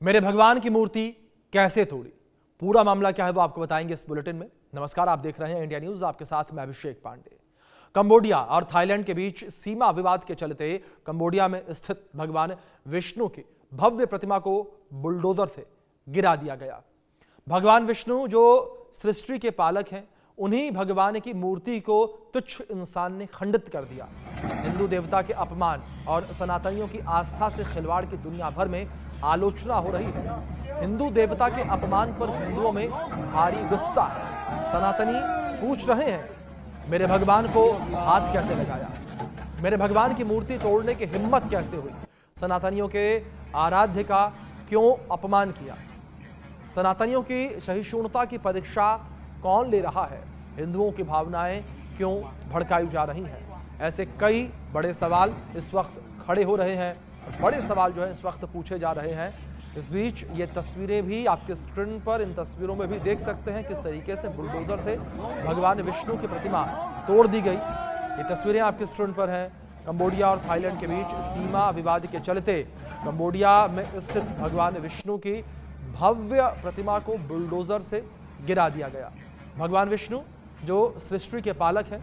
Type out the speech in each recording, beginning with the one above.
मेरे भगवान की मूर्ति कैसे तोड़ी, पूरा मामला क्या है वो आपको बताएंगे इस बुलेटिन में। नमस्कार, आप देख रहे हैं इंडिया न्यूज, आपके साथ मैं अभिषेक पांडे। कंबोडिया और थाईलैंड के बीच सीमा विवाद के चलते कंबोडिया में स्थित भगवान विष्णु की भव्य प्रतिमा को बुलडोजर से गिरा दिया गया। भगवान विष्णु जो सृष्टि के पालक हैं, उन्हीं भगवान की मूर्ति को तुच्छ इंसान ने खंडित कर दिया। हिंदू देवता के अपमान और सनातनियों की आस्था से खिलवाड़ की दुनिया भर में आलोचना हो रही है। हिंदू देवता के अपमान पर हिंदुओं में भारी गुस्सा है। सनातनी पूछ रहे हैं, मेरे भगवान को हाथ कैसे लगाया, मेरे भगवान की मूर्ति तोड़ने की हिम्मत कैसे हुई, सनातनियों के आराध्य का क्यों अपमान किया, सनातनियों की सहिष्णुता की परीक्षा कौन ले रहा है, हिंदुओं की भावनाएं क्यों भड़काई जा रही हैं। ऐसे कई बड़े सवाल इस वक्त खड़े हो रहे हैं और बड़े सवाल जो है इस वक्त पूछे जा रहे हैं। इस बीच ये तस्वीरें भी आपके स्क्रीन पर, इन तस्वीरों में भी देख सकते हैं किस तरीके से बुलडोजर से भगवान विष्णु की प्रतिमा तोड़ दी गई। ये तस्वीरें आपके स्क्रीन पर हैं। कंबोडिया और थाईलैंड के बीच सीमा विवाद के चलते कंबोडिया में स्थित भगवान विष्णु की भव्य प्रतिमा को बुलडोजर से गिरा दिया गया। भगवान विष्णु जो सृष्टि के पालक हैं,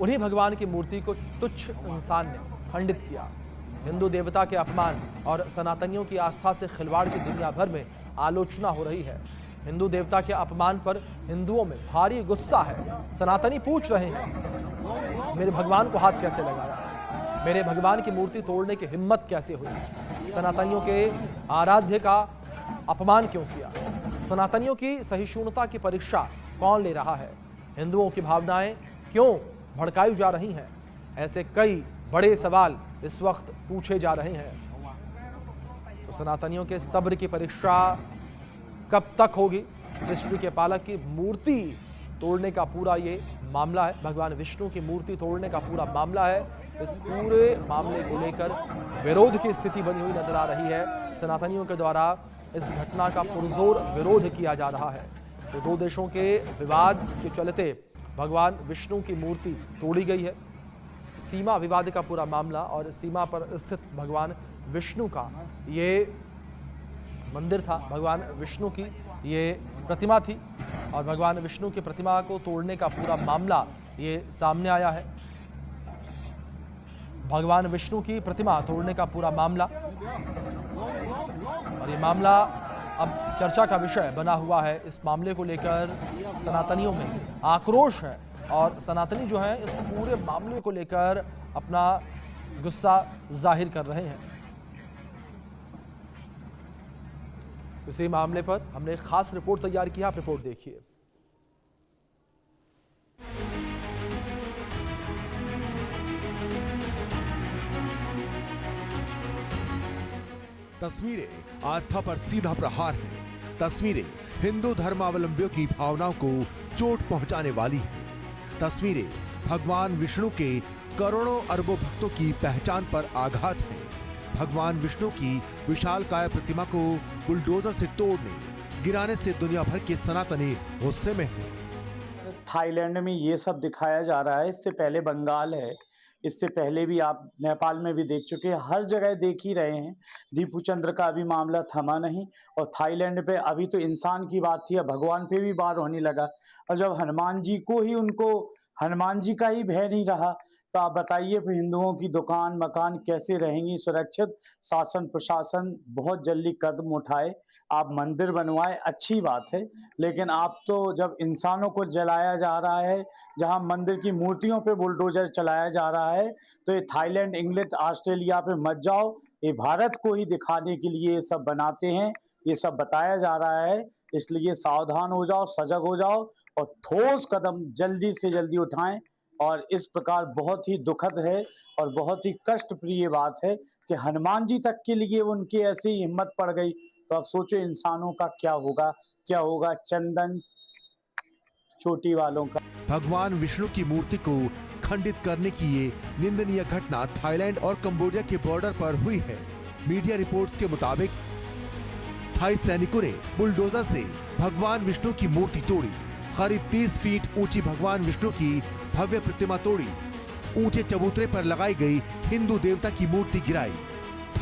उन्हीं भगवान की मूर्ति को तुच्छ इंसान ने खंडित किया। हिंदू देवता के अपमान और सनातनियों की आस्था से खिलवाड़ की दुनिया भर में आलोचना हो रही है। हिंदू देवता के अपमान पर हिंदुओं में भारी गुस्सा है। सनातनी पूछ रहे हैं, मेरे भगवान को हाथ कैसे लगाया, मेरे भगवान की मूर्ति तोड़ने की हिम्मत कैसे हुई, सनातनियों के आराध्य का अपमान क्यों किया, सनातनियों की सहिष्णुता की परीक्षा कौन ले रहा है, हिंदुओं की भावनाएं क्यों भड़काई जा रही हैं। ऐसे कई बड़े सवाल इस वक्त पूछे जा रहे हैं। तो सनातनियों के सब्र की परीक्षा कब तक होगी। सृष्टि के पालक की मूर्ति तोड़ने का पूरा ये मामला है, भगवान विष्णु की मूर्ति तोड़ने का पूरा मामला है। इस पूरे मामले को लेकर विरोध की स्थिति बनी हुई नजर आ रही है। सनातनियों के द्वारा इस घटना का पुरजोर विरोध किया जा रहा है। तो दो देशों के विवाद के चलते भगवान विष्णु की मूर्ति तोड़ी गई है। सीमा विवाद का पूरा मामला और सीमा पर स्थित भगवान विष्णु का ये मंदिर था, भगवान विष्णु की ये प्रतिमा थी और भगवान विष्णु की प्रतिमा को तोड़ने का पूरा मामला ये सामने आया है। भगवान विष्णु की प्रतिमा तोड़ने का पूरा मामला, और ये मामला अब चर्चा का विषय बना हुआ है। इस मामले को लेकर सनातनियों में आक्रोश है और सनातनी जो हैं इस पूरे मामले को लेकर अपना गुस्सा जाहिर कर रहे हैं। इसी मामले पर हमने एक खास रिपोर्ट तैयार की है, आप रिपोर्ट देखिए। तस्वीरें आस्था पर सीधा प्रहार है। तस्वीरें हिंदू धर्मावलंबियों की भावनाओं को चोट पहुंचाने वाली है। तस्वीरें भगवान विष्णु के करोड़ों अरबों भक्तों की पहचान पर आघात है। भगवान विष्णु की विशालकाय प्रतिमा को बुलडोजर से तोड़ने, गिराने से दुनिया भर के सनातनी गुस्से में हैं। थाईलैंड में ये सब दिखाया जा रहा है। इससे पहले बंगाल है, इससे पहले भी आप नेपाल में भी देख चुके हैं, हर जगह देख ही रहे हैं। दीपू चंद्र का अभी मामला थमा नहीं और थाईलैंड पे अभी तो इंसान की बात थी, अब भगवान पे भी बार होने लगा। और जब हनुमान जी को ही हनुमान जी का ही भय नहीं रहा, तो आप बताइए फिर हिंदुओं की दुकान मकान कैसे रहेंगी सुरक्षित। शासन प्रशासन बहुत जल्दी कदम उठाए, आप मंदिर बनवाए, अच्छी बात है, लेकिन आप तो जब इंसानों को जलाया जा रहा है, जहां मंदिर की मूर्तियों पे बुलडोजर चलाया जा रहा है, तो ये थाईलैंड इंग्लैंड ऑस्ट्रेलिया पे मत जाओ। ये भारत को ही दिखाने के लिए ये सब बनाते हैं, ये सब बताया जा रहा है। इसलिए सावधान हो जाओ, सजग हो जाओ और ठोस कदम जल्दी से जल्दी उठाएं। और इस प्रकार बहुत ही दुखद है और बहुत ही कष्टप्रिय बात है कि हनुमान जी तक के लिए उनकी ऐसी हिम्मत पड़ गई, तो अब सोचो इंसानों का क्या होगा चंदन चोटी वालों का। भगवान विष्णु की मूर्ति को खंडित करने की ये निंदनीय घटना थाईलैंड और कंबोडिया के बॉर्डर पर हुई है। मीडिया रिपोर्ट्स के मुताबिक थाई सैनिकों ने बुलडोजर से भगवान विष्णु की मूर्ति तोड़ी। करीब 30 फीट ऊंची भगवान विष्णु की भव्य प्रतिमा तोड़ी। ऊंचे चबूतरे पर लगाई गई हिंदू देवता की मूर्ति गिराई।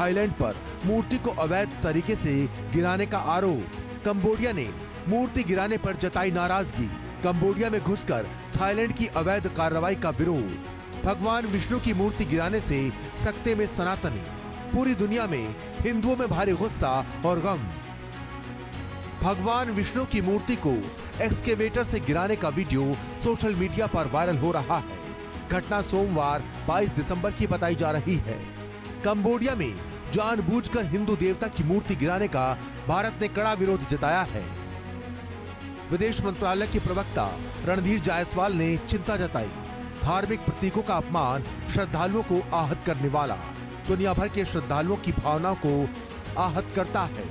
थाईलैंड पर मूर्ति को अवैध तरीके से गिराने का आरोप। कंबोडिया ने मूर्ति गिराने पर जताई नाराजगी। कंबोडिया में घुसकर थाईलैंड की अवैध कार्रवाई का विरोध। भगवान विष्णु की मूर्ति गिराने से सकते में सनातनी। पूरी दुनिया में हिंदुओं में भारी गुस्सा और गम। भगवान विष्णु की मूर्ति को एक्सकेवेटर से गिराने का वीडियो सोशल मीडिया पर वायरल हो रहा है। घटना सोमवार 22 दिसंबर की बताई जा रही है। कंबोडिया में जानबूझकर हिंदू देवता की मूर्ति गिराने का भारत ने कड़ा विरोध जताया है। विदेश मंत्रालय के प्रवक्ता रणधीर जायसवाल ने चिंता जताई। धार्मिक प्रतीकों का अपमान श्रद्धालुओं को आहत करने वाला दुनिया भर के श्रद्धालुओं की भावनाओं को आहत करता है।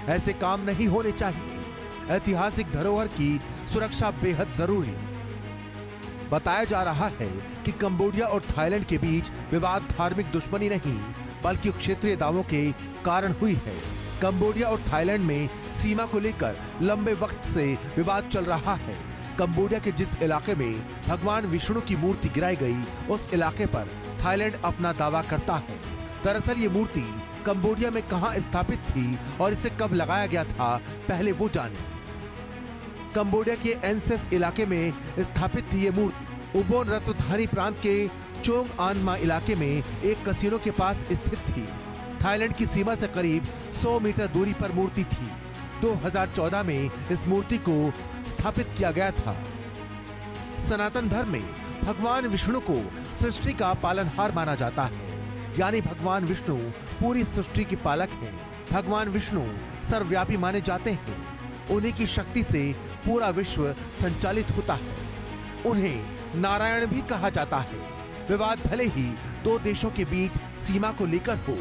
ऐसे काम नहीं होने चाहिए। ऐतिहासिक धरोहर की सुरक्षा बेहद जरूरी। बताया जा रहा है कि कंबोडिया और थाईलैंड के बीच विवाद धार्मिक दुश्मनी नहीं बल्कि क्षेत्रीय दावों के कारण हुई है। कंबोडिया और थाईलैंड में सीमा को लेकर लंबे वक्त से विवाद चल रहा है। कंबोडिया के जिस इलाके में भगवान विष्णु की मूर्ति गिराई गई, उस इलाके पर थाईलैंड अपना दावा करता है। दरअसल ये मूर्ति कंबोडिया में कहां स्थापित थी और इसे कब लगाया गया था, पहले वो जाने। कंबोडिया के एनसेस इलाके में स्थापित थी ये मूर्ति। उबोन रत्वधानी प्रांत के चोंग आनमा इलाके में एक कसिनो के पास स्थित थी। थाईलैंड की सीमा से करीब 100 मीटर दूरी पर मूर्ति थी। 2014 में इस मूर्ति को स्थापित किया गया था। सनातन धर्म में भगवान विष्णु को सृष्टि का पालनहार माना जाता है, यानी भगवान विष्णु पूरी सृष्टि के पालक हैं। भगवान विष्णु सर्वव्यापी माने जाते हैं। उन्हीं की शक्ति से पूरा विश्व संचालित होता है। उन्हें नारायण भी कहा जाता है। विवाद भले ही दो देशों के बीच सीमा को लेकर हो,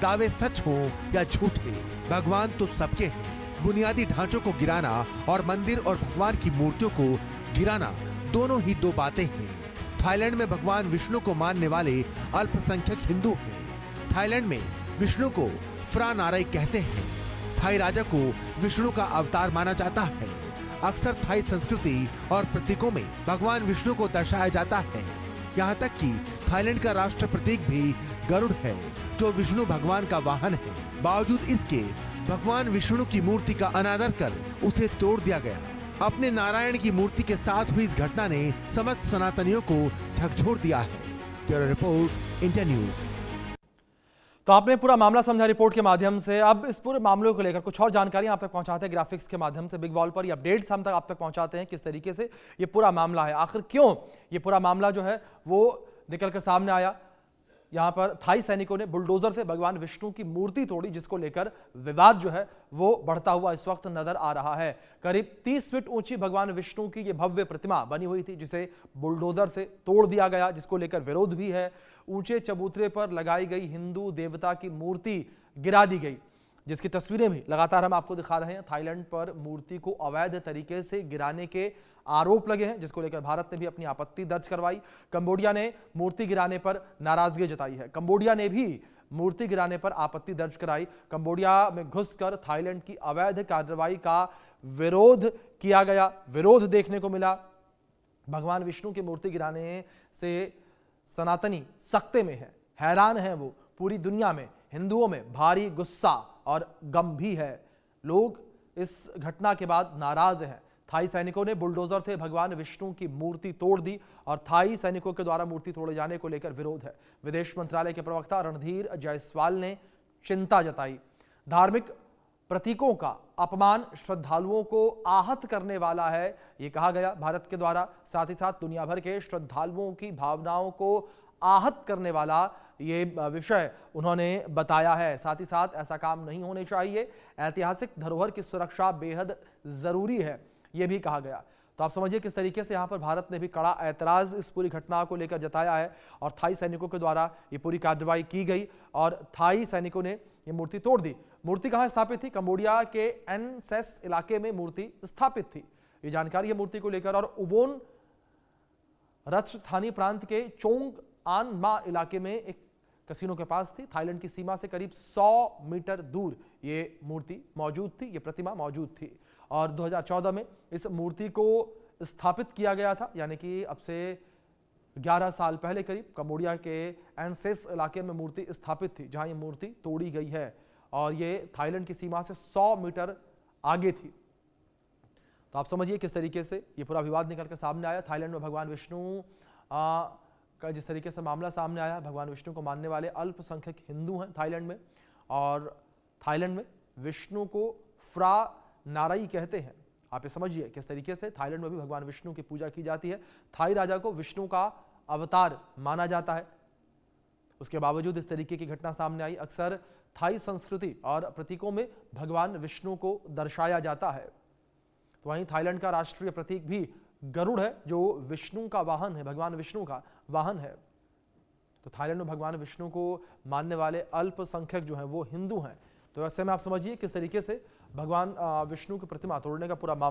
दावे सच हो या झूठे, भगवान तो सबके हैं। बुनियादी ढांचों को गिराना और मंदिर और भगवान की मूर्तियों को गिराना दोनों ही दो बातें हैं। थाईलैंड में भगवान विष्णु को मानने वाले अल्पसंख्यक हिंदू हैं। थाईलैंड में विष्णु को फ्रा नाराई कहते हैं। थाई राजा को विष्णु का अवतार माना जाता है। अक्सर थाई संस्कृति और प्रतीकों में भगवान विष्णु को दर्शाया जाता है। यहाँ तक कि थाईलैंड का राष्ट्र प्रतीक भी गरुड़ है, जो विष्णु भगवान का वाहन है। बावजूद इसके भगवान विष्णु की मूर्ति का अनादर कर उसे तोड़ दिया गया। अपने नारायण की मूर्ति के साथ हुई इस घटना ने समस्त सनातनियों को झकझोर दिया है। Bureau report, India news. तो आपने पूरा मामला समझा रिपोर्ट के माध्यम से। अब इस पूरे मामले को लेकर कुछ और जानकारी आप तक पहुंचाते हैं ग्राफिक्स के माध्यम से। बिग वॉल पर ये अपडेट्स हम तक आप तक पहुंचाते हैं किस तरीके से ये पूरा मामला है, आखिर क्यों ये पूरा मामला जो है वो निकलकर सामने आया। यहाँ पर थाई सैनिकों ने बुलडोजर से भगवान विष्णु की मूर्ति तोड़ी, जिसको लेकर विवाद जो है वो बढ़ता हुआ इस वक्त नजर आ रहा है। करीब 30 फीट ऊंची भगवान विष्णु की ये भव्य प्रतिमा बनी हुई थी, जिसे बुलडोजर से तोड़ दिया गया, जिसको लेकर विरोध भी है। ऊंचे चबूतरे पर लगाई गई हिंदू देवता की मूर्ति गिरा दी गई, जिसकी तस्वीरें भी लगातार हम आपको दिखा रहे हैं। थाईलैंड पर मूर्ति को अवैध तरीके से गिराने के आरोप लगे हैं, जिसको लेकर भारत ने भी अपनी आपत्ति दर्ज करवाई। कंबोडिया ने मूर्ति गिराने पर नाराजगी जताई है। कंबोडिया ने भी मूर्ति गिराने पर आपत्ति दर्ज कराई। कंबोडिया में घुसकर थाईलैंड की अवैध कार्रवाई का विरोध किया गया, विरोध देखने को मिला। भगवान विष्णु की मूर्ति गिराने से सनातनी सकते में है, हैरान है वो। पूरी दुनिया में हिंदुओं में भारी गुस्सा और गम भी है। लोग इस घटना के बाद नाराज हैं। थाई सैनिकों ने बुलडोजर से भगवान विष्णु की मूर्ति तोड़ दी और थाई सैनिकों के द्वारा मूर्ति तोड़े जाने को लेकर विरोध है। विदेश मंत्रालय के प्रवक्ता रणधीर जायसवाल ने चिंता जताई। धार्मिक प्रतीकों का अपमान श्रद्धालुओं को आहत करने वाला है, ये कहा गया भारत के द्वारा। साथ ही साथ दुनिया भर के श्रद्धालुओं की भावनाओं को आहत करने वाला ये विषय उन्होंने बताया है। साथ ही साथ ऐसा काम नहीं होने चाहिए। ऐतिहासिक धरोहर की सुरक्षा बेहद जरूरी है, ये भी कहा गया। तो आप समझिए किस तरीके से यहाँ पर भारत ने भी कड़ा ऐतराज इस पूरी घटना को लेकर जताया है और थाई सैनिकों के द्वारा ये पूरी कार्रवाई की गई और थाई सैनिकों ने ये मूर्ति तोड़ दी। मूर्ति कहाँ स्थापित थी? कंबोडिया के एनसेस इलाके में मूर्ति स्थापित थी, ये जानकारी है मूर्ति को लेकर। और उबोन रत्वधानी प्रांत के चोंग आन मा इलाके में एक कसिनो के पास थी। थाईलैंड की सीमा से करीब 100 मीटर दूर ये मूर्ति मौजूद थी, ये प्रतिमा मौजूद थी। और 2014 में इस मूर्ति को स्थापित किया गया था, यानी कि अब से 11 साल पहले करीब कंबोडिया के एनसेस इलाके में मूर्ति स्थापित थी, जहां ये मूर्ति तोड़ी गई है और ये थाईलैंड की सीमा से 100 मीटर आगे थी। तो आप समझिए किस तरीके से ये पूरा विवाद निकल कर सामने आया। थाईलैंड में भगवान विष्णु का जिस तरीके से मामला सामने आया, भगवान विष्णु को मानने वाले अल्पसंख्यक हिंदू हैं थाईलैंड में, और थाईलैंड में विष्णु को फ्रा नाराई कहते हैं। आप ये समझिए किस तरीके से थाईलैंड में भी भगवान विष्णु की पूजा की जाती है। थाई राजा को विष्णु का अवतार माना जाता है। उसके बावजूद इस तरीके की घटना सामने आई। अक्सर थाई संस्कृति और प्रतीकों में भगवान विष्णु को दर्शाया जाता है। तो वहीं थाईलैंड का राष्ट्रीय प्रतीक भी गरुड़ है, जो विष्णु का वाहन है, भगवान विष्णु का वाहन है। तो थाईलैंड में भगवान विष्णु को मानने वाले अल्पसंख्यक जो हैं वो हिंदू हैं। तो ऐसे में आप समझिए किस तरीके से भगवान विष्णु की प्रतिमा तोड़ने का पूरा